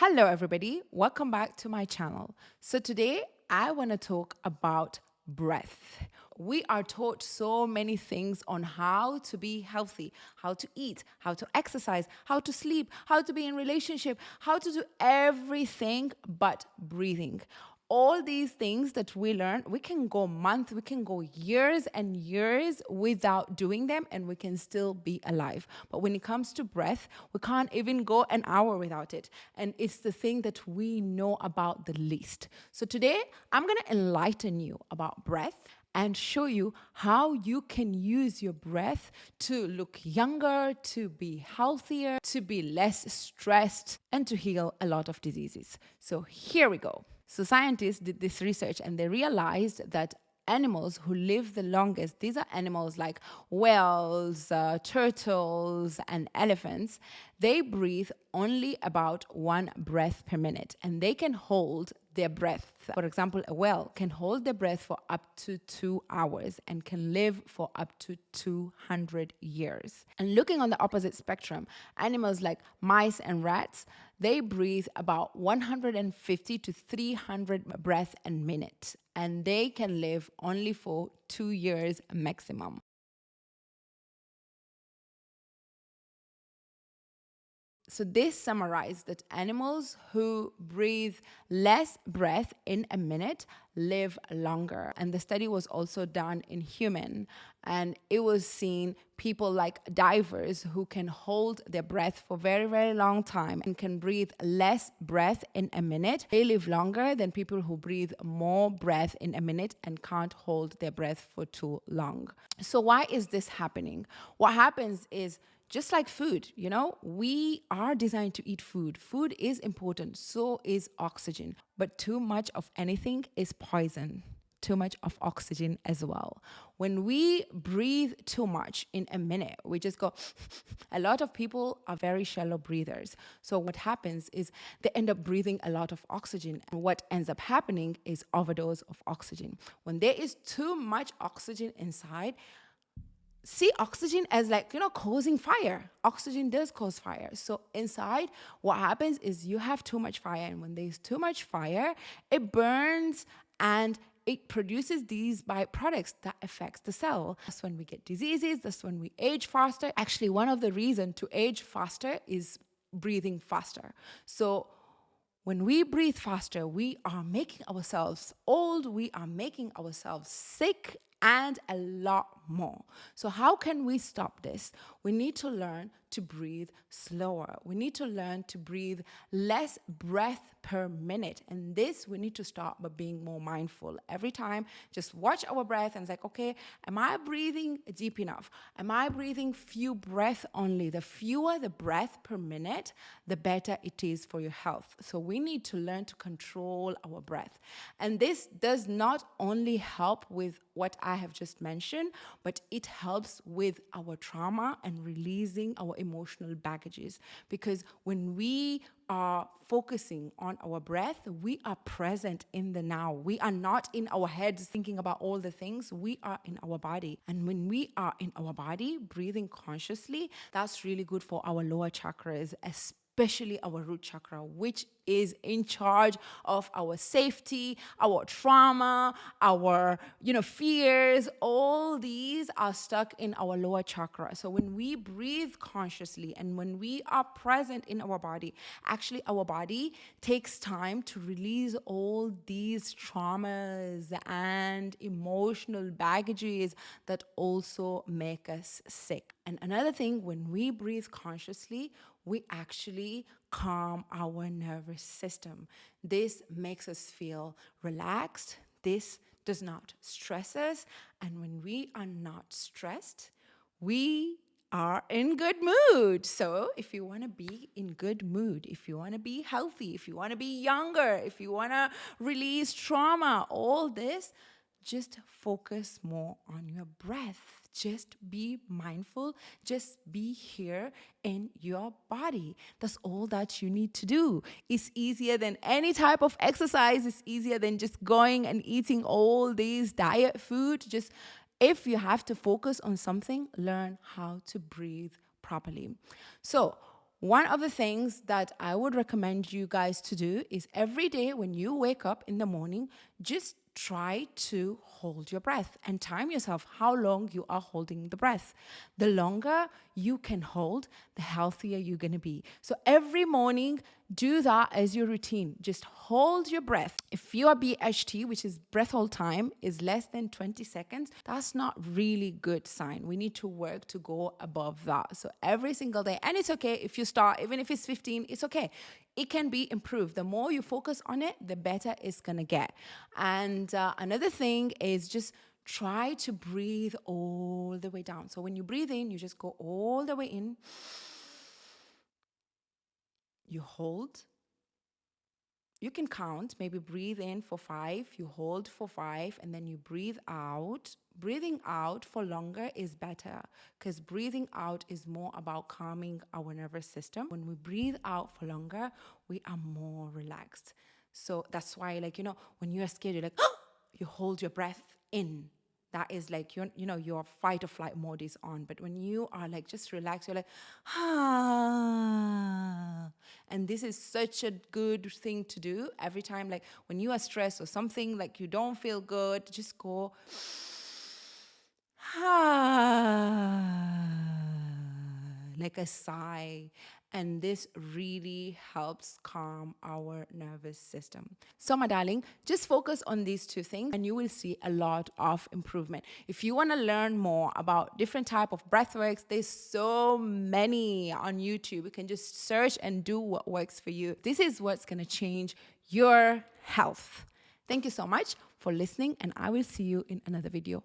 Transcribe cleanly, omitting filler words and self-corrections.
Hello, everybody. Welcome back to my channel. So, today I want to talk about breath. We are taught so many things on how to be healthy, how to eat, how to exercise, how to sleep, how to be in relationship, how to do everything but breathing. All these things that we learn, we can go months, we can go years and years without doing them, and we can still be alive. But when it comes to breath, we can't even go an hour without it. And it's the thing that we know about the least. So today, I'm going to enlighten you about breath and show you how you can use your breath to look younger, to be healthier, to be less stressed, and to heal a lot of diseases. So here we go. So scientists did this research and they realized that animals who live the longest, these are animals like whales, turtles, and elephants, they breathe only about 1 breath per minute, and they can hold their breath. For example, a whale can hold their breath for up to 2 hours and can live for up to 200 years. And looking on the opposite spectrum, animals like mice and rats, they breathe about 150 to 300 breaths a minute, and they can live only for 2 years maximum. So this summarized that animals who breathe less breath in a minute live longer. And the study was also done in human. And it was seen people like divers who can hold their breath for very, very long time and can breathe less breath in a minute. They live longer than people who breathe more breath in a minute and can't hold their breath for too long. So why is this happening? What happens is, just like food, we are designed to eat food. Food is important, so is oxygen. But too much of anything is poison. Too much of oxygen as well. When we breathe too much in a minute, we just go, a lot of people are very shallow breathers. So what happens is they end up breathing a lot of oxygen. And what ends up happening is overdose of oxygen. When there is too much oxygen inside, see oxygen as causing fire. Oxygen does cause fire. So inside, what happens is you have too much fire. And when there's too much fire, it burns and it produces these byproducts that affects the cell. That's when we get diseases. That's when we age faster. Actually, one of the reasons to age faster is breathing faster. So when we breathe faster, we are making ourselves old, we are making ourselves sick, and a lot more. So how can we stop this? We need to learn to breathe slower. We need to learn to breathe less breath per minute. And this, we need to start by being more mindful. Every time, just watch our breath and it's like, okay, am I breathing deep enough? Am I breathing few breaths only? The fewer the breath per minute, the better it is for your health. So we need to learn to control our breath. And this does not only help with what I have just mentioned, but it helps with our trauma and releasing our emotional baggages. Because when we are focusing on our breath, we are present in the now. We are not in our heads thinking about all the things. We are in our body. And when we are in our body, breathing consciously, that's really good for our lower chakras, especially our root chakra, which is in charge of our safety, our trauma, our fears. All these are stuck in our lower chakra. So when we breathe consciously and when we are present in our body, actually our body takes time to release all these traumas and emotional baggages that also make us sick. And another thing, when we breathe consciously, we actually calm our nervous system. This makes us feel relaxed. This does not stress us. And when we are not stressed, we are in good mood. So if you want to be in good mood, if you want to be healthy, if you want to be younger, if you want to release trauma, all this, just focus more on your breath. Just be mindful. Just be here in your body. That's all that you need to do. It's easier than any type of exercise. It's easier than just going and eating all these diet food. Just if you have to focus on something, learn how to breathe properly. So one of the things that I would recommend you guys to do is every day when you wake up in the morning, just try to hold your breath and time yourself how long you are holding the breath. The longer you can hold, the healthier you're going to be. So every morning, do that as your routine. Just hold your breath. If your BHT, which is breath hold time, is less than 20 seconds, that's not really good sign. We need to work to go above that. So every single day, and it's okay if you start, even if it's 15, it's okay. It can be improved. The more you focus on it, the better it's gonna get. And another thing is just try to breathe all the way down. So when you breathe in, you just go all the way in. You hold. You can count, maybe breathe in for 5, you hold for 5, and then you breathe out. Breathing out for longer is better because breathing out is more about calming our nervous system. When we breathe out for longer, we are more relaxed. So that's why, like, when you're scared, you're like, you hold your breath in. That is like, your fight or flight mode is on. But when you are like just relaxed, you're like, ah. And this is such a good thing to do every time. Like when you are stressed or something, like you don't feel good, just go, like a sigh. And this really helps calm our nervous system. So my darling, just focus on these 2 things and you will see a lot of improvement. If you want to learn more about different type of breathworks, there's so many on YouTube. You can just search and do what works for you. This is what's going to change your health. Thank you so much for listening, and I will see you in another video.